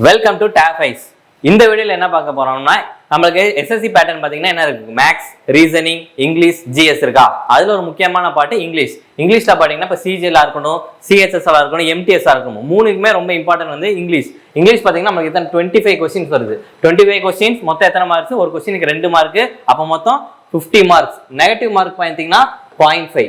Welcome to tape ice. இந்த வீடியோல என்ன பார்க்க போறோம்னா நம்மளுக்கு எஸ்எஸ்சி பேட்டர்ன் பாத்தீங்கன்னா என்ன இருக்கு, மேக்ஸ், ரீசனிங், இங்கிலீஷ், ஜிஎஸ் இருக்கா. அதுல ஒரு முக்கியமான பாட்டு இங்கிலீஷ்ல பாத்தீங்கன்னா இப்போ சிஜிஎல் இருக்கணும், சிஹெச்எஸ்ஆ இருக்கணும், எம்டிஎஸ்ஆ இருக்கணும். மூணுக்குமே ரொம்ப இம்பார்ட்டன்ட் வந்து இங்கிலீஷ் பாத்தீங்கன்னா நமக்கு எத்தனை 25 கொஸ்டின்ஸ் வருது. 25 கொஸ்டின்ஸ் மொத்தம் எத்தனை மார்க்ஸ்? ஒரு கொஸ்டினுக்கு 2 மார்க், அப்போ மொத்தம் 50 மார்க்ஸ். நெகட்டிவ் மார்க் பார்த்தீங்கன்னா 0.5.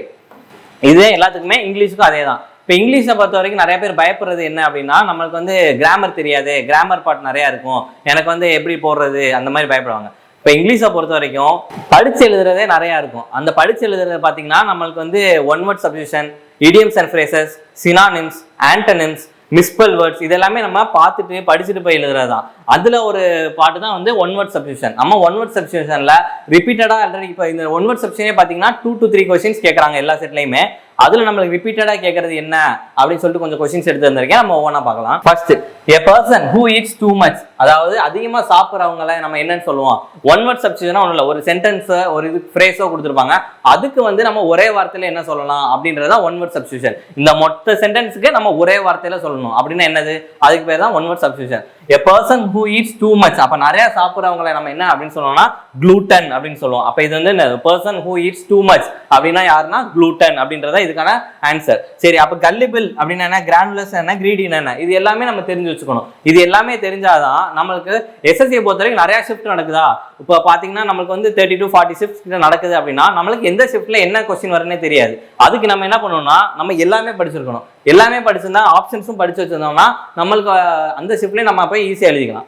இதே எல்லாத்துக்குமே இங்கிலீஷுக்கும் அதே தான். இப்போ இங்கிலீஷை பொறுத்த வரைக்கும் நிறைய பேர் பயப்படுறது என்ன அப்படின்னா, நம்மளுக்கு வந்து கிராமர் தெரியாது, கிராமர் பார்ட் நிறையா இருக்கும், எனக்கு வந்து எப்படி போடுறது அந்த மாதிரி பயப்படுவாங்க. இப்போ இங்கிலீஷை பொறுத்த வரைக்கும் படிச்சு எழுதுறதே நிறையா இருக்கும். அந்த படிச்சு எழுதுறது பார்த்தீங்கன்னா நம்மளுக்கு வந்து one word substitution, idioms and phrases, synonyms, antonyms, misspell words இதெல்லாமே நம்ம பார்த்துட்டு படிச்சுட்டு போய் எழுதுறது தான். அதுல ஒரு பாட்டு தான் வந்து ஒன் வேர்ட் சப்ஸ்டியூஷன். நம்ம ஒன் வேர்ட் சப்ஸ்டியூஷன்ல ரிப்பீட்டடா ஆல்ரெடி இப்போ இந்த ஒன் வேர்ட் சப்ஸ்டியூஷனே பார்த்தீங்கன்னா 2 to 3 கொஸ்டின்ஸ் கேட்கறாங்க எல்லா செட்லையுமே. அதுல நம்மளுக்கு ரிப்பீட்டடா கேட்கறது என்ன அப்படின்னு சொல்லிட்டு கொஞ்சம் கொஸ்டின்ஸ் எடுத்து வந்திருக்கேன். நம்ம ஒவ்வொன்றா பார்க்கலாம். First, a person who eats too much, அதாவது அதிகமா சாப்பிட்றவங்கள நம்ம என்னன்னு சொல்லுவோம்? ஒன் வேர்ட் சப்ஸ்டியூஷனா ஒன்றும் இல்லை, ஒரு சென்டென்ஸ் ஒரு இது ஃப்ரேஸோ கொடுத்துருப்பாங்க, அதுக்கு வந்து நம்ம ஒரே வார்த்தையில என்ன சொல்லலாம் அப்படின்றத ஒன் வேர்ட் சப்ஸ்டியூஷன். இந்த மொத்த சென்டென்ஸுக்கு நம்ம ஒரே வார்த்தையில சொல்லணும் அப்படின்னா என்னது? அதுக்கு பேர் தான் one word substitution. a person who eats too much, அப்ப நிறைய சாப்பிட்றவங்களை நம்ம என்ன அப்படின்னு சொல்லுவோம்னா gluten அப்படின்னு சொல்லுவோம். அப்ப இது வந்து person who eats too much அப்படின்னா யாருன்னா gluten அப்படின்றத இதுக்கான ஆன்சர். சரி, அப்ப gullible அப்படின்னா என்ன, கிரானுலஸ் என்ன, கிரீடி என்ன, இது எல்லாமே நம்ம தெரிஞ்சு வச்சுக்கணும். இது எல்லாமே தெரிஞ்சாதான் நம்மளுக்கு எஸ்எஸ்சியை பொறுத்த வரைக்கும் நிறைய ஷிஃப்ட் நடக்குதா. இப்போ பாத்தீங்கன்னா நம்மளுக்கு வந்து 30 to 40 ஷிஃப்ட் நடக்குது அப்படின்னா நம்மளுக்கு எந்த ஷிஃப்ட்ல என்ன கொஸ்டின் வரும்னே தெரியாது. அதுக்கு நம்ம என்ன பண்ணணும்னா நம்ம எல்லாமே படிச்சிருக்கணும். எல்லாமே படிச்சிருந்தா ஆப்ஷன்ஸும் படிச்சு வச்சிருந்தோம்னா நம்மளுக்கு அந்த ஷிஃப்ட்லயே நம்ம போய் ஈஸியா எழுதிக்கலாம்.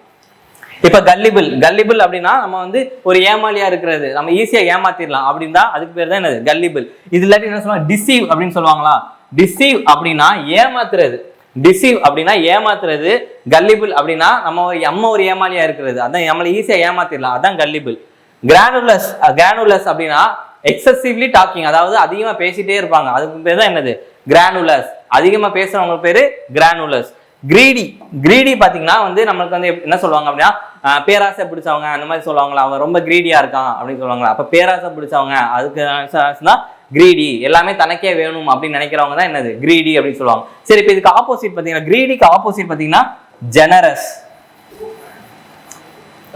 இப்ப கல்லிபிள் அப்படின்னா நம்ம வந்து ஒரு ஏமாலியா இருக்கிறது, நம்ம ஈஸியா ஏமாத்திடலாம் அப்படின்னா அதுக்கு பேர் தான் என்னது, கல்லிபிள். இது இல்லாட்டி என்ன சொல்லுவாங்க, டிசீவ் அப்படின்னு சொல்லுவாங்களா. டிசீவ் அப்படின்னா ஏமாத்துறது, கல்லிபிள் அப்படின்னா நம்ம ஒரு ஏமாலியா இருக்கிறது, அதான் நம்மளை ஈஸியா ஏமாத்திடலாம், அதான் கல்லிபிள். கிரானுலஸ் அப்படின்னா எக்ஸசிவ்லி டாக்கிங், அதாவது அதிகமா பேசிட்டே இருப்பாங்க, அதுக்கு பேர் தான் என்னது, கிரானுலஸ். அதிகமா பேசுறவங்க பேரு கிரானுலஸ். கிரீடி பாத்தீங்கன்னா வந்து நம்மளுக்கு வந்து என்ன சொல்லுவாங்க அப்படின்னா பேராசை பிடிச்சவங்க அந்த மாதிரி சொல்லுவாங்களா, அவங்க ரொம்ப கிரீடியா இருக்கான் அப்படின்னு சொல்லுவாங்களா. அப்ப பேராசை பிடிச்சவங்க அதுக்கு தான் கிரீடி, எல்லாமே தனக்கே வேணும் அப்படின்னு நினைக்கிறவங்க தான் என்னது, கிரீடி அப்படின்னு சொல்லுவாங்க. சரி, இப்ப இதுக்கு ஆப்போசிட் பாத்தீங்கன்னா, கிரீடிக்கு ஆப்போசிட் பாத்தீங்கன்னா ஜெனரஸ்.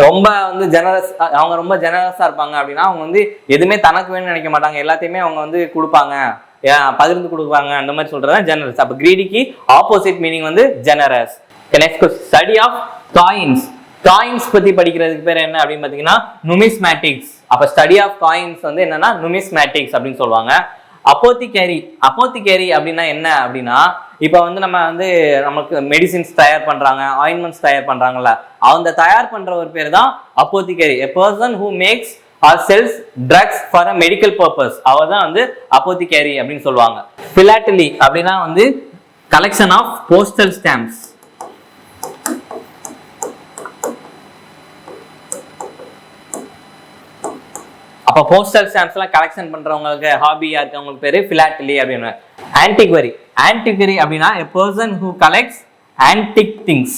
ரொம்ப வந்து ஜெனரஸ், அவங்க ரொம்ப ஜெனரஸா இருப்பாங்க அப்படின்னா அவங்க வந்து எதுவுமே தனக்கு வேணும்னு நினைக்க மாட்டாங்க, எல்லாத்தையுமே அவங்க வந்து கொடுப்பாங்க, பகிர்ந்து கொடுப்பாங்க, அந்த மாதிரி சொல்றதா ஜெனரஸ். அப்ப கிரீடிக்கு ஆப்போசிட் மீனிங் வந்து generous. Next, study of coins பத்தி படிக்கிறதுக்கு பேர் என்ன அப்படின்னு பாத்தீங்கன்னா நுமிஸ்மேட்டிக்ஸ். அப்ப ஸ்டடி ஆஃப் காயின்ஸ் வந்து என்னன்னா நுமிஸ்மேட்டிக்ஸ் அப்படின்னு சொல்லுவாங்க. அப்போத்திகேரி அப்படின்னா என்ன அப்படின்னா, இப்ப வந்து நம்ம வந்து நமக்கு மெடிசின்ஸ் தயார் பண்றாங்க, ஆயின்மெண்ட்ஸ் தயார் பண்றாங்கல்ல, அந்த தயார் பண்ற ஒரு பேர் தான் அப்போத்திகேரி. a person who makes or sells drugs for a medical purpose, அவர் தான் வந்து அப்போத்திகேரி அப்படின்னு சொல்லுவாங்க. philately அப்படின்னா வந்து கலெக்ஷன் ஆஃப் போஸ்டல் ஸ்டாம்ப்ஸ். அப்ப போஸ்டல் ஸ்டாம்ப்ஸ் எல்லாம் கலெக்ஷன் பண்றவங்களுக்கு ஹாபியா இருக்கவங்களுக்கு பேரு philately அப்படின்னு. ஆன்டிக்வரி அப்படின்னா a person who collects antique things.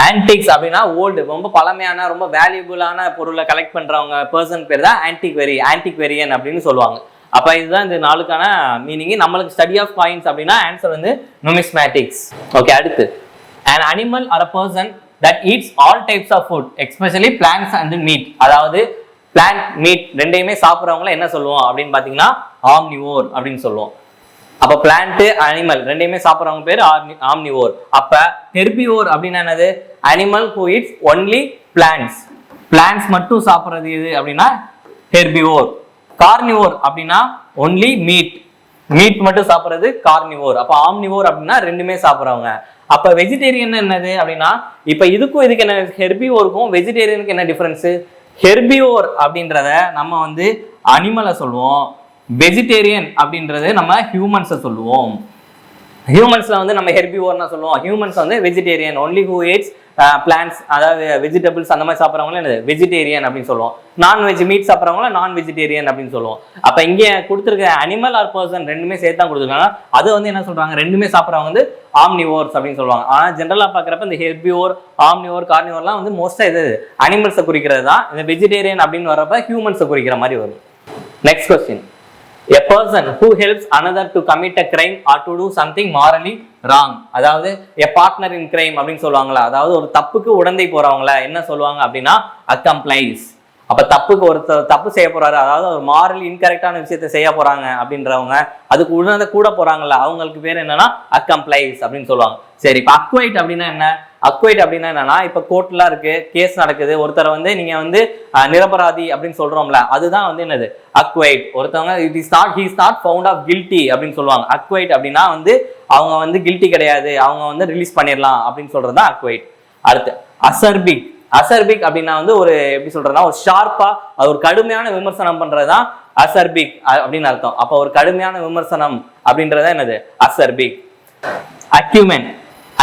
Antics அப்படின்னா ஓல்டு, ரொம்ப பழமையான ரொம்ப வேல்யூபிளான பொருளை கலெக்ட் பண்றவங்க பர்சன் பேர் தான் ஆன்டிக்வேரியன் அப்படின்னு சொல்லுவாங்க. அப்ப இதுதான் இந்த நாளுக்கான மீனிங். நம்மளுக்கு ஸ்டடி ஆஃப் காயின்ஸ் அப்படின்னா ஆன்சர் வந்து நுமிஸ்மேட்டிக்ஸ். ஓகே, அடுத்து an animal or a person that eats all types of food especially plants and meat, அதாவது பிளான்ட் மீட் ரெண்டையுமே சாப்பிட்றவங்கள என்ன சொல்லுவோம் அப்படின்னு பாத்தீங்கன்னா ஆம்னிவோர் அப்படின்னு சொல்லுவோம். அப்ப பிளான்ட் அனிமல் ரெண்டையுமே சாப்பிட்றவங்க பேரு ஆம்னிவோர். அப்ப ஹெர்பிவோர் அப்படின்னா என்னது, animal who it's only plants மட்டும் சாப்பிட்றது எது அப்படின்னா ஹெர்பிவோர். கார்னிவோர் அப்படின்னா ஒன்லி மீட் மட்டும் சாப்பிட்றது கார்னிவோர். அப்ப ஆம்னிவோர் அப்படின்னா ரெண்டுமே சாப்பிட்றவங்க. அப்ப வெஜிடேரியன் என்னது அப்படின்னா, இப்ப இதுக்கும் இதுக்கு என்ன, ஹெர்பிவோருக்கும் வெஜிடேரியனுக்கு என்ன டிஃபரன்ஸ்? ஹெர்பிவோர் அப்படின்றத நம்ம வந்து அனிமலை சொல்லுவோம், வெஜிடேரியன் அப்படின்றது நம்ம ஹியூமன்ஸை சொல்லுவோம். ஹியூமன்ஸ்ல வந்து நம்ம ஹெர்பிவோர்னா சொல்லுவோம், ஹியூமன்ஸ் வந்து vegetarian, only who eats plants, அதாவது வெஜிடபிள்ஸ் அந்த மாதிரி சாப்பிட்றவங்களும் என்னது வெஜிடேரியன் அப்படின்னு சொல்லுவோம். நான்வெஜ் மீட் சாப்பிட்றவங்களும் நான் வெஜிடேரியன் அப்படின்னு சொல்லுவோம். அப்ப இங்க கொடுத்துருக்க அனிமல் ஆர் பர்சன் ரெண்டுமே சேர்த்து தான் கொடுத்துருக்காங்க. அது வந்து என்ன சொல்றாங்க, ரெண்டுமே சாப்பிட்றவங்க வந்து ஆம்னிவோர்ஸ் அப்படின்னு சொல்லுவாங்க. ஆனா ஜென்ரலா பாக்குறப்ப இந்த ஹெர்பிவோர், ஆம்னிவோர், கார்னிவோர்லாம் வந்து மோஸ்டா இது அனிமல்ஸை குறிக்கிறது தான். இந்த வெஜிடேரியன் அப்படின்னு வர்றப்ப ஹியூமன்ஸை குறிக்கிற மாதிரி வரும். Next question, a person who helps another to commit a crime or to do something morally wrong. அதாவது எ பார்ட்னர் இன் கிரைம் அப்படின்னு சொல்லுவாங்களா, அதாவது ஒரு தப்புக்கு உடந்தை போறவங்கள என்ன சொல்லுவாங்க அப்படின்னா அக்கம்ப்ளைஸ். அப்ப தப்புக்கு ஒருத்தர் தப்பு செய்ய போறாரு, அதாவது ஒரு மாரல் இன்கரெக்டான விஷயத்த செய்ய போறாங்க அப்படின்றவங்க, அதுக்கு உடனே கூட போறாங்கல்ல, அவங்களுக்கு பேர் என்னன்னா அக்கம்ப்ளைஸ் அப்படின்னு சொல்லுவாங்க. சரி, இப்ப அக்வைட் அப்படின்னா என்ன? அக்வைட் அப்படின்னா என்னன்னா, இப்ப கோர்ட்லாம் இருக்கு, கேஸ் நடக்குது, ஒருத்தரை வந்து நீங்க வந்து நிரபராதி அப்படின்னு சொல்றோம்ல, அதுதான் வந்து என்னது அக்வைட். ஒருத்தவங்க he is not found of guilty அப்படின்னு சொல்லுவாங்க. அக்வைட் அப்படின்னா வந்து அவங்க வந்து கில்ட்டி கிடையாது, அவங்க வந்து ரிலீஸ் பண்ணிடலாம் அப்படின்னு சொல்றதுதான் அக்வைட். அடுத்து அசர்பிக். அசர்பிக் அப்படின்னா வந்து ஒரு எப்படி சொல்றதுன்னா ஒரு ஷார்ப்பா ஒரு கடுமையான விமர்சனம் பண்றதுதான் அசர்பிக் அப்படின்னு அர்த்தம். அப்ப ஒரு கடுமையான விமர்சனம் அப்படின்றத என்னது அசர்பிக். அக்யூமென்.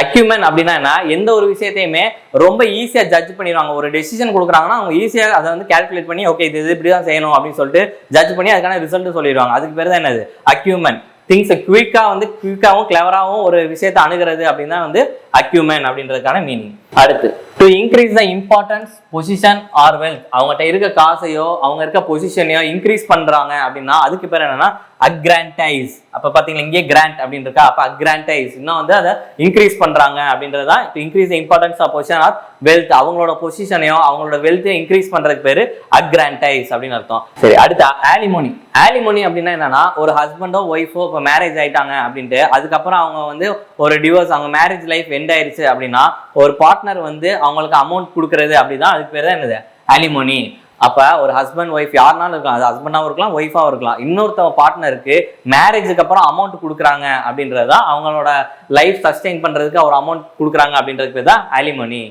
அக்யூமென் அப்படின்னா என்ன? எந்த ஒரு விஷயத்தையுமே ரொம்ப ஈஸியா ஜட்ஜ் பண்ணிடுவாங்க. ஒரு டெசிஷன் கொடுக்குறாங்கன்னா அவங்க ஈஸியா அதை வந்து கால்குலேட் பண்ணி ஓகே இது இப்படிதான் செய்யணும் அப்படின்னு சொல்லிட்டு ஜட்ஜ் பண்ணி அதுக்கான ரிசல்ட் சொல்லிடுவாங்க. அதுக்கு பேர் தான் என்னது அக்யூமென். திங்ஸ் குயிக்காவும் கிளவராகவும் ஒரு விஷயத்தை அணுகிறது அப்படின்னா வந்து அக்யூமென் அப்படின்றதுக்கான மீனிங். அடுத்து to increase the importance position or wealth. அவங்ககிட்ட இருக்க காசையோ அவங்க இருக்க பொசிஷனையோ இன்க்ரீஸ் பண்றாங்க அப்படின்னா அதுக்கு பேர் என்னன்னா அக்ராண்டைஸ். அப்ப பாத்தீங்களா இங்கே கிராண்ட் அப்படின்னு இருக்கா, அப்ப அக்ராண்டைஸ் இன்னும் வந்து அதை இன்க்ரீஸ் பண்றாங்க அப்படின்றதுதான் to increase the importance of position or wealth. அவங்களோட பொசிஷனையோ அவங்களோட வெல்த்தையும் இன்க்ரீஸ் பண்றதுக்கு பேரு அக்ராண்டைஸ் அப்படின்னு அர்த்தம். சரி, அடுத்து ஆலிமோனி. ஆலிமோனி அப்படின்னா என்னன்னா ஒரு ஹஸ்பண்டோ ஒய்ஃபோ இப்போ மேரேஜ் ஆயிட்டாங்க அப்படின்ட்டு அதுக்கப்புறம் அவங்க வந்து ஒரு டிவோர்ஸ், அவங்க மேரேஜ் லைஃப் எண்ட் ஆயிருச்சு அப்படின்னா ஒரு பார்ட்னர் வந்து அவங்களுக்கு அமௌண்ட் கொடுக்கறது அப்படிதான், அதுக்கு பேர் தான் என்னது ஆலிமோனி. அப்ப ஒரு ஹஸ்பண்ட் ஒய்ஃப் யாருனாலும் இருக்கலாம், அது ஹஸ்பண்டாவும் இருக்கலாம் ஒய்ஃபாவும் இருக்கலாம், இன்னொருத்தவங்க பார்ட்னருக்கு மேரேஜுக்கு அப்புறம் அமௌண்ட் கொடுக்குறாங்க அப்படின்றதுதான் அவங்களோட லைஃப் சஸ்டெயின் பண்றதுக்கு ஒரு அமௌண்ட் கொடுக்குறாங்க அப்படின்றதுக்கு பேர் தான் ஆலிமோனி.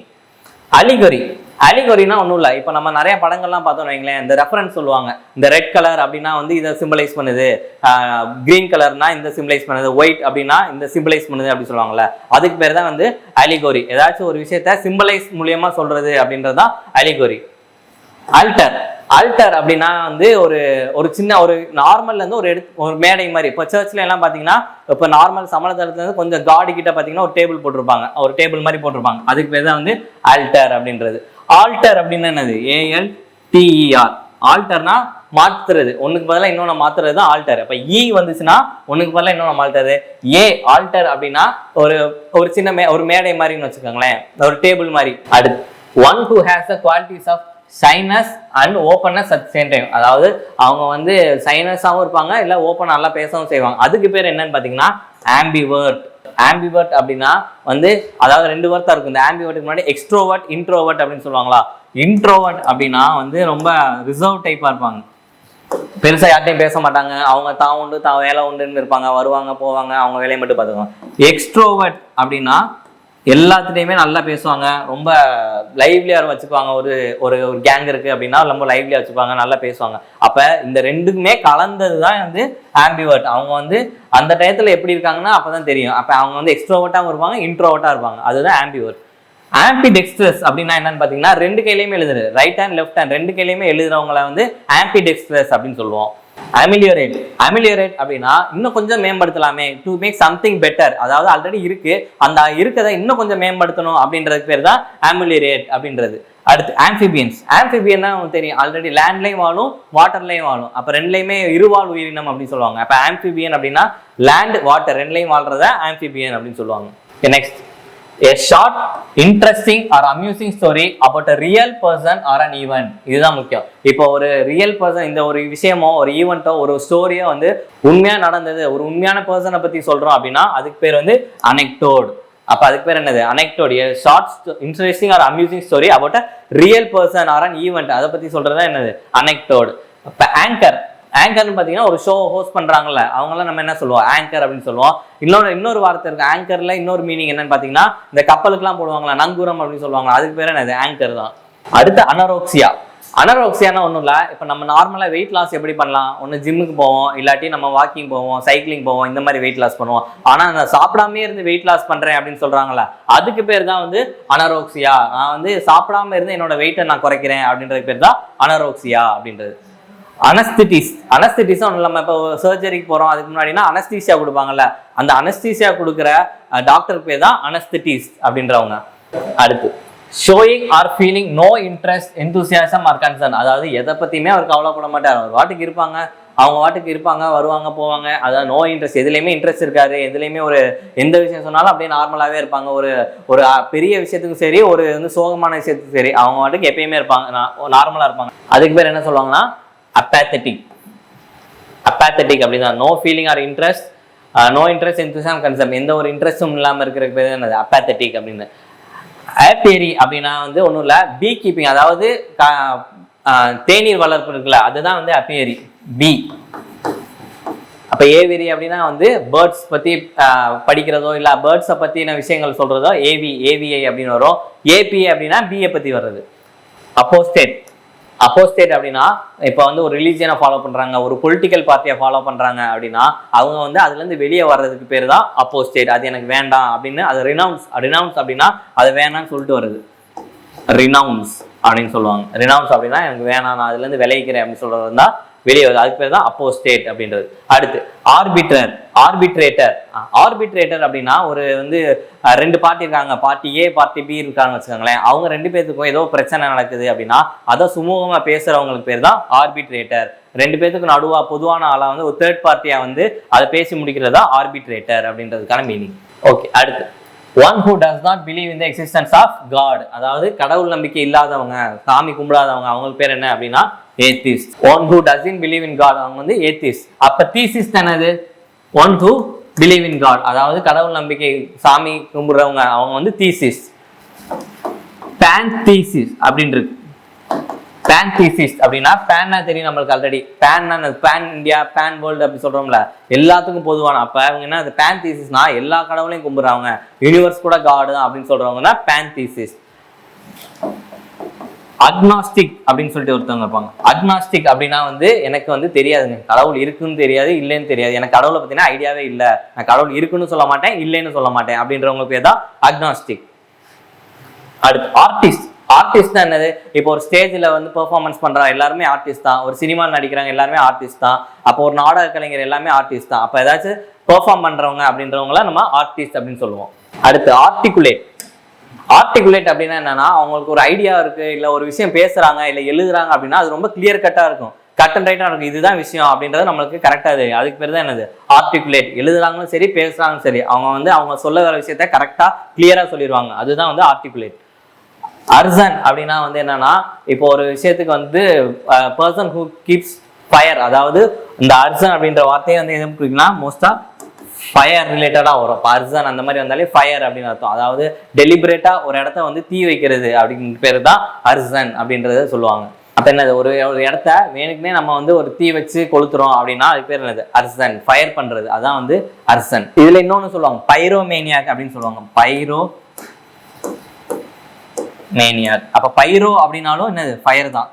அலிகரி. அலிகரினா ஒன்றும் இல்லை, இப்போ நம்ம நிறைய படங்கள்லாம் பார்த்தோம்னு வைங்களேன், இந்த ரெஃபரன்ஸ் சொல்லுவாங்க. இந்த ரெட் கலர் அப்படின்னா வந்து இதை சிம்பிளைஸ் பண்ணுது, கிரீன் கலர்னா இந்த சிம்பிளைஸ் பண்ணுது, ஒயிட் அப்படின்னா இந்த சிம்பிளைஸ் பண்ணுது அப்படி சொல்லுவாங்கல்ல, அதுக்கு பேர் தான் வந்து அலிகோரி. ஏதாச்சும் ஒரு விஷயத்த சிம்பிளைஸ் மூலியமா சொல்றது அப்படின்றது தான் அலிகோரி. ஆல்டர். ஆல்டர் அப்படின்னா வந்து ஒரு சின்ன ஒரு நார்மல்ல இருந்து ஒரு மேடை மாதிரி. இப்போ சர்ச்ல எல்லாம் பாத்தீங்கன்னா இப்போ நார்மல் சமணத்தலத்துல இருந்து கொஞ்சம் காடி கிட்ட பாத்தீங்கன்னா ஒரு டேபிள் போட்டிருப்பாங்க, ஒரு டேபிள் மாதிரி போட்டிருப்பாங்க, அதுக்கு பேர் தான் வந்து ஆல்டர் அப்படின்றது. ஆல்டர் அப்படின்னு என்னது ALTER. ஆல்டர்னா மாத்துறது, ஒண்ணுக்கு பதிலாக இன்னொன்னு மாத்துறது தான் ஆல்டர். அப்ப வந்துச்சுன்னா ஒண்ணுக்கு பதிலாக இன்னொன்னு மாத்துறது. ஆல்டர் அப்படின்னா ஒரு சின்ன ஒரு மேடை மாதிரின்னு வச்சுக்கோங்களேன், ஒரு டேபிள் மாதிரி. அடுத்து one who has the qualities of shyness and openness at same time. அதாவது அவங்க வந்து சைனஸாகவும் இருப்பாங்க, இல்லை ஓப்பன் நல்லா பேசவும் செய்வாங்க. அதுக்கு பேர் என்னன்னு பார்த்தீங்கன்னா ஆம்பிவர்ட். ஆம்பிவர்ட் அப்படின்னா வந்து அதாவது ரெண்டு வேர்ட் தான் இருக்கும். இந்த ஆம்பிவர்ட்டுக்கு முன்னாடி எக்ஸ்ட்ரோவர்ட் இன்ட்ரோவர்ட் அப்படின்னு சொல்லுவாங்களா. இன்ட்ரோவர்ட் அப்படின்னா வந்து ரொம்ப ரிசர்வ் டைப்பாக இருப்பாங்க, பெருசாக யார்ட்டையும் பேச மாட்டாங்க, அவங்க தான் உண்டு தான் வேலை உண்டுன்னு இருப்பாங்க, வருவாங்க போவாங்க, அவங்க வேலையை மட்டும் பார்த்துக்குவாங்க. எக்ஸ்ட்ரோவர்ட் அப்படின்னா எல்லாத்துலேயுமே நல்லா பேசுவாங்க, ரொம்ப லைவ்லியாக வச்சுக்குவாங்க. ஒரு கேங் இருக்குது அப்படின்னா ரொம்ப லைவ்லியாக வச்சுக்குவாங்க, நல்லா பேசுவாங்க. அப்போ இந்த ரெண்டுக்குமே கலந்தது தான் வந்து ஆம்பிவர்ட். அவங்க வந்து அந்த டயத்தில் எப்படி இருக்காங்கன்னா அப்போ தான் தெரியும். அப்போ அவங்க வந்து எக்ஸ்ட்ரோவர்ட்டாகவும் இருப்பாங்க, இன்ட்ரோவர்ட்டாக இருப்பாங்க, அதுதான் ஆம்பிவர்ட். ஆம்பிடெக்ஸ்ட்ரஸ் அப்படின்னா என்னன்னு பார்த்தீங்கன்னா ரெண்டு கையிலையுமே எழுதுறது, ரைட் ஹேண்ட் லெஃப்ட் ஹேண்ட் ரெண்டு கையிலையுமே எழுதுறவங்கள வந்து ஆம்பிடெக்ஸ்ட்ரஸ் அப்படின்னு சொல்லுவோம். அமிலியோரேட். அமிலியோரேட் அப்படின்னா இன்னும் கொஞ்சம் மேம்படுத்தலாமே, டு மேக் சம்திங் பெட்டர். அதாவது ஆல்ரெடி இருக்கு, அந்த இருக்கதை இன்னும் கொஞ்சம் மேம்படுத்தணும் அப்படின்றதுக்கு பேர் தான் அமிலியோரேட் அப்படின்றது. அடுத்து ஆம்பிபியன்ஸ். ஆம்பிபியன் தான் தெரியும், ஆல்ரெடி லேண்ட்லையும் வாழும் வாட்டர்லையும் வாழும். அப்போ ரெண்டுலையுமே இருவாழ் உயிரினம் அப்படின்னு சொல்லுவாங்க. அப்போ ஆம்பிபியன் அப்படின்னா லேண்ட் வாட்டர் ரெண்டுலையும் வாழ்றத ஆம்பிபியன் அப்படின்னு சொல்லுவாங்க. Next a short interesting or amusing story about a real person or an event. இதுதான் முக்கியம். இப்போ ஒரு ரியல் பர்சன், இந்த ஒரு விஷயமோ ஒரு ஈவெண்ட்டோ ஒரு ஸ்டோரியோ வந்து உண்மையா நடந்தது, ஒரு உண்மையான பர்சனை பத்தி சொல்றோம் அப்படின்னா அதுக்கு பேர் வந்து அனெக்டோட். அப்ப அதுக்கு பேர் என்னது anecdote. Short interesting or amusing story about a real person or an event, அதை பத்தி சொல்றதா என்னது அனெக்டோட். அப்ப ஆங்கர். ஆங்கர்னு பார்த்தீங்கன்னா ஒரு ஷோ ஹோஸ்ட் பண்றாங்கல்ல, அவங்களாம் நம்ம என்ன சொல்லுவோம் ஆங்கர் அப்படின்னு சொல்லுவோம். இன்னொரு வார்த்தை இருக்கு ஆங்கர்ல, இன்னொரு மீனிங் என்னன்னு பார்த்தீங்கன்னா இந்த கப்பலுக்குலாம் போடுவாங்களா நங்கூரம் அப்படின்னு சொல்லுவாங்க, அதுக்கு பேர் என்னது ஆங்கர் தான். அடுத்து அனரோக்சியா. அனரோக்சியானா ஒன்றும் இல்லை, இப்போ நம்ம நார்மலாக வெயிட் லாஸ் எப்படி பண்ணலாம், ஒன்று ஜிம்முக்கு போவோம், இல்லாட்டி நம்ம வாக்கிங் போவோம், சைக்கிளிங் போவோம், இந்த மாதிரி வெயிட் லாஸ் பண்ணுவோம். ஆனால் நான் சாப்பிடாமே இருந்து வெயிட் லாஸ் பண்ணுறேன் அப்படின்னு சொல்கிறாங்களே, அதுக்கு பேர் தான் வந்து அனரோக்சியா. நான் வந்து சாப்பிடாம இருந்து என்னோட வெயிட்டை நான் குறைக்கிறேன் அப்படின்றது பேர் தான் அனரோக்சியா அப்படின்றது. அனஸ்திட்டிஸ். அனஸ்திட்டிஸ் நம்ம இப்போ சர்ஜரிக்கு போகிறோம், அதுக்கு முன்னாடினா அனஸ்தீசியா கொடுப்பாங்கல்ல, அந்த அனஸ்தீசியா கொடுக்குற டாக்டருக்கு பேர் தான் அனஸ்திட்டிஸ் அப்படின்றவங்க. அடுத்து showing or feeling no interest enthusiasm or concern, அதாவது எதை பற்றியுமே அவர் கவலைப்பட மாட்டார். அவர் வாட்டுக்கு இருப்பாங்க, அவங்க வாட்டுக்கு இருப்பாங்க, வருவாங்க போவாங்க, அதாவது நோ இன்ட்ரெஸ்ட், எதுலேயுமே இன்ட்ரெஸ்ட் இருக்காது, எதுலேயுமே ஒரு எந்த விஷயம் சொன்னாலும் அப்படியே நார்மலாகவே இருப்பாங்க. ஒரு ஒரு பெரிய விஷயத்துக்கும் சரி, ஒரு வந்து சோகமான விஷயத்துக்கும் சரி, அவங்க வாட்டுக்கு எப்பயுமே இருப்பாங்க, நார்மலாக இருப்பாங்க. அதுக்கு பேர் என்ன சொல்லுவாங்கன்னா அப்பாத்தட்டிக். அப்பாத்தட்டிக் அப்படின்னா no feeling or interest, no interest enthusiasm concern, எந்த ஒரு இன்ட்ரெஸ்டும் இல்லாமல் இருக்கிற பேர் என்னது அப்பாத்தட்டிக் அப்படின்னு. ஆப்பியரி அப்படின்னா வந்து ஒன்றும் இல்லை, பீ கீப்பிங், அதாவது தேநீர் வளர்ப்பு இருக்குல்ல, அதுதான் வந்து அப்பியரி பி. அப்போ ஏவிரி அப்படின்னா வந்து பேர்ட்ஸ் பற்றி படிக்கிறதோ இல்லை பேர்ட்ஸை பற்றின விஷயங்கள் சொல்கிறதோ ஏவிஐ அப்படின்னு வரும். ஏபிஏ அப்படின்னா பிஏ பற்றி வர்றது. அப்போஸ்டேட் அப்படின்னா இப்போ வந்து ஒரு ரிலீஜியனை ஃபாலோ பண்ணுறாங்க, ஒரு பொலிட்டிக்கல் பார்ட்டியை ஃபாலோ பண்ணுறாங்க அப்படின்னா அவங்க வந்து அதுலேருந்து வெளியே வர்றதுக்கு பேர் தான் அப்போஸ்டேட். அது எனக்கு வேண்டாம் அப்படின்னு, அது ரினவுன்ஸ் அப்படின்னா அது வேணான்னு சொல்லிட்டு வருது, ரினவுன்ஸ் அப்படின்னு சொல்லுவாங்க. ரினவுன்ஸ் அப்படின்னா எனக்கு வேணாம், நான் அதுலேருந்து விளைவிக்கிறேன் அப்படின்னு சொல்கிறது தான் வெளியே வருது, அதுக்கு பேர் தான் அப்போஸ்டேட் அப்படின்றது. அடுத்து ஆர்பிட்ரேட்டர் அப்படின்னா ஒரு வந்து ரெண்டு பார்ட்டி இருக்காங்க, பார்ட்டி ஏ பார்ட்டி பி இருக்காங்க வச்சுக்கோங்களேன். அவங்க ரெண்டு பேர்த்துக்கும் ஏதோ பிரச்சனை நடக்குது அப்படின்னா அதை சுமூகமாக பேசுறவங்களுக்கு பேர் தான் ஆர்பிட்ரேட்டர். ரெண்டு பேர்த்துக்கு நடுவா பொதுவான ஆளா வந்து ஒரு தேர்ட் பார்ட்டியா வந்து அதை பேசி முடிக்கிறதா ஆர்பிட்ரேட்டர் அப்படின்றதுக்கான மீனிங். ஓகே, அடுத்து one who does not believe in the existence of God, அதாவது கடவுள் நம்பிக்கை இல்லாதவங்க, சாமி கும்பிடாதவங்க, அவங்களுக்கு பேர் என்ன அப்படின்னா atheist. One who doesn't believe in God, அவங்க வந்து ஏத்திஸ்ட். அப்ப தீசிஸ்ட் என்னது? One who believe in God, அதாவது கடவுள் நம்பிக்கை, சாமி கும்பிடுறவங்க, அவங்க வந்து தீசிஸ்ட். பேன்தீசிஸ் அப்படின்னு இருக்கு. பேன்தீசிஸ்ட் அப்படின்னா பேன்னா தெரியும் நம்மளுக்கு already, pan India, pan world அப்படி சொல்றோம்ல, எல்லாத்துக்கும் பொதுவான. அப்ப அவங்க என்ன பேன்தீசிஸ்னா எல்லா கடவுளையும் கும்பிடுறவங்க, யூனிவர்ஸ் கூட காடு அப்படின்னு சொல்றவங்கன்னா பேன்தீசிஸ்ட். அக்னாஸ்டிக் அப்படின்னு சொல்லிட்டு ஒருத்தவங்க இருப்பாங்க. அக்னாஸ்டிக் அப்படின்னா வந்து எனக்கு வந்து தெரியாதுங்க, கடவுள் இருக்குன்னு தெரியாது, இல்லைன்னு தெரியாது, எனக்கு கடவுளை பத்தினா ஐடியாவே இல்லை, நான் கடவுள் இருக்குன்னு சொல்ல மாட்டேன், இல்லைன்னு சொல்ல மாட்டேன் அப்படின்றவங்க பேர் தான் அக்னாஸ்டிக். அடுத்து ஆர்டிஸ்ட் தான் என்னது? இப்போ ஒரு ஸ்டேஜில் வந்து பெர்ஃபார்மன்ஸ் பண்றா எல்லாருமே ஆர்டிஸ்ட் தான், ஒரு சினிமா நடிக்கிறாங்க எல்லாருமே ஆர்டிஸ்ட் தான், அப்போ ஒரு நாடக கலைஞர் எல்லாமே ஆர்டிஸ்ட் தான். அப்போ ஏதாச்சும் பெர்ஃபார்ம் பண்றவங்க அப்படின்றவங்கள நம்ம ஆர்டிஸ்ட் அப்படின்னு சொல்லுவோம். அடுத்து ஆர்டிகுலேட் அப்படின்னா என்னன்னா அவங்களுக்கு ஒரு ஐடியா இருக்கு, இல்லை ஒரு விஷயம் பேசுறாங்க இல்லை எழுதுறாங்க அப்படின்னா அது ரொம்ப கிளியர் கட்டா இருக்கும், கட் அண்ட் ரைட்டா இருக்கும், இதுதான் விஷயம் அப்படின்றது நம்மளுக்கு கரெக்டா தெரியும், அதுக்கு பேர் தான் என்னது ஆர்டிகுலேட். எழுதுறாங்களும் சரி பேசுறாங்களும் சரி அவங்க வந்து அவங்க சொல்ல வர விஷயத்த கரெக்டா கிளியரா சொல்லிடுவாங்க, அதுதான் வந்து ஆர்டிகுலேட். அர்சன் அப்படின்னா வந்து என்னன்னா இப்போ ஒரு விஷயத்துக்கு வந்து பர்சன் ஹூ கீப்ஸ் ஃபயர், அதாவது இந்த அர்சன் அப்படின்ற வார்த்தையை வந்து எது குறிக்குன்னா மோஸ்டா ஃபயர் ரிலேட்டடாக வரும். இப்போ அர்சன் அந்த மாதிரி வந்தாலே ஃபயர் அப்படின்னு அர்த்தம், அதாவது டெலிபரேட்டா ஒரு இடத்த வந்து தீ வைக்கிறது அப்படிங்கிற பேர் தான் அர்சன் அப்படின்றத சொல்லுவாங்க. அப்போ என்னது ஒரு இடத்த வேணுக்குனே நம்ம வந்து ஒரு தீ வச்சு கொளுத்துறோம் அப்படின்னா அதுக்கு பேர் என்னது அர்சன், ஃபயர் பண்றது, அதான் வந்து அர்சன். இதுல இன்னொன்னு சொல்லுவாங்க பைரோமேனியாக் அப்படின்னு சொல்லுவாங்க, பைரோமேனியாக். அப்ப பைரோ அப்படின்னாலும் என்னது ஃபயர் தான்,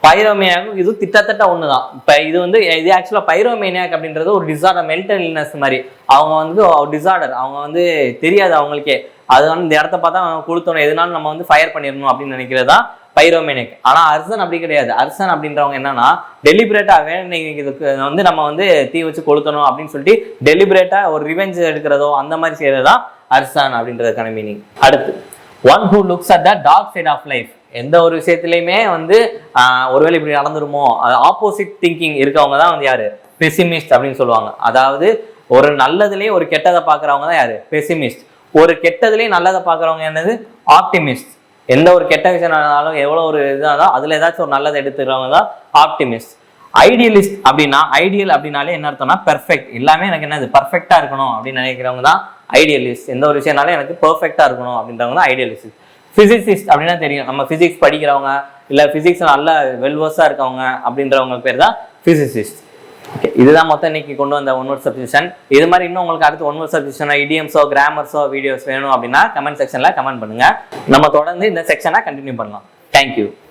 பைரோமேனியாக் இது திட்டத்தட்ட ஒண்ணுதான். இப்ப இது வந்து இது ஆக்சுவலா பைரோமேனியாக் அப்படின்றது ஒரு டிசார்டர், மென்டல் இல்னஸ் மாதிரி. அவங்க வந்து டிசார்டர், அவங்க வந்து தெரியாது அவங்களுக்கே, அது வந்து இந்த இடத்த பார்த்தா கொடுத்தோம் எதுனாலும் நம்ம வந்து ஃபயர் பண்ணிடணும் அப்படின்னு நினைக்கிறது தான் பைரோமேனிக். ஆனா அர்சன் அப்படி கிடையாது. அர்சன் அப்படின்றவங்க என்னன்னா டெலிபரேட்டா இதுக்கு வந்து நம்ம வந்து தீ வச்சு கொளுத்தணும் அப்படின்னு சொல்லிட்டு டெலிபரேட்டா ஒரு ரிவெஞ்ச் எடுக்கிறதோ அந்த மாதிரி செய்யறதுதான் அர்சன் அப்படின்றதுக்கான மீனிங். அடுத்து one who looks at the dark side of life, எந்த ஒரு விஷயத்திலையுமே வந்து ஒருவேளை இப்படி நடந்துருமோ ஆப்போசிட் திங்கிங் இருக்கவங்க தான் வந்து யாரு பெசிமிஸ்ட் அப்படின்னு சொல்லுவாங்க. அதாவது ஒரு நல்லதுலேயே ஒரு கெட்டதை பார்க்குறவங்க தான் யாரு பெசிமிஸ்ட், ஒரு கெட்டதுலேயே நல்லதை பார்க்குறவங்க என்னது ஆப்டிமிஸ்ட். எந்த ஒரு கெட்ட விஷயம் நடந்தாலும் எவ்வளோ ஒரு இதாக அதில் ஏதாச்சும் ஒரு நல்லதை எடுத்துக்கிறவங்க தான் ஆப்டிமிஸ்ட். ஐடியலிஸ்ட் அப்படின்னா ஐடியல் அப்படின்னாலே என்ன அர்த்தம்னா பெர்ஃபெக்ட், எல்லாமே எனக்கு என்னது பர்ஃபெக்டா இருக்கணும் அப்படின்னு நினைக்கிறவங்க தான் ஐடியலிஸ்ட். எந்த ஒரு விஷயம்னாலும் எனக்கு பெர்ஃபெக்டா இருக்கணும் அப்படின்றவங்க தான் ஐடியலிஸ்ட். பிசிசிஸ்ட் அப்படின்னா தெரியும், நம்ம பிசிக்ஸ் படிக்கிறவங்க இல்லை பிசிக்ஸ் நல்ல வெல்வர்ஸா இருக்கவங்க அப்படின்றவங்க பேர் தான் பிசிசிஸ்ட். ஓகே, இதுதான் மொத்தம் இன்னைக்கு கொண்டு வந்த ஒன் வேர்ட் சப்ஸ்டிடியூஷன். இது மாதிரி இன்னும் உங்களுக்கு அடுத்து ஒன் வேர்ட் சப்ஸ்டிடியூஷன் இடியம்ஸோ கிராமர்ஸோ வீடியோஸ் வேணும் அப்படின்னா கமெண்ட் செக்ஷன்ல கமெண்ட் பண்ணுங்க, நம்ம தொடர்ந்து இந்த செக்ஷனை கண்டினியூ பண்ணலாம். தேங்க்யூ.